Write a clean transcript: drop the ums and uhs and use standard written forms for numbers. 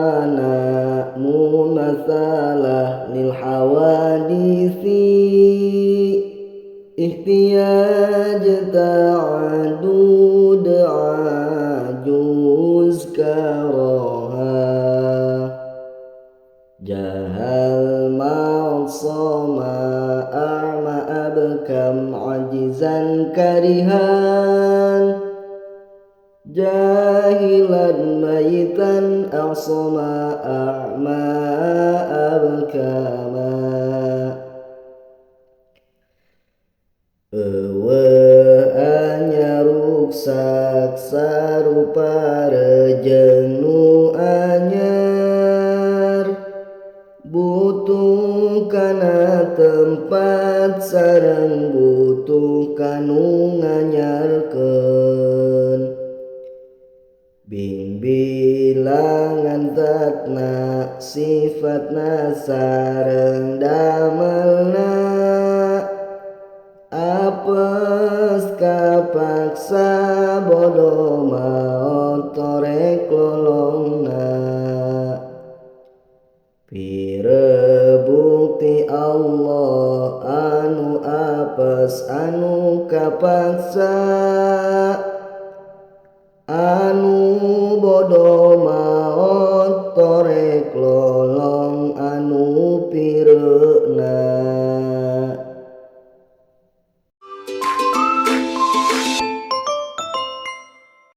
zamana mumatsalah lil hawadisi ihtiyaj ta'adud ajuz karaha jahal ma'sama a'ma abkam ajizan karihan jahilan mayitan asma a'ma abkama anya ruksak sarupa rejenu anyar butuh kana tempat sareng butuh kanu nganyarkeun bilangan zatna sifatna sareng damelna apes kapaksa bodo maot torek lolongna pire bukti Allah anu apes anu kapaksa anu bodo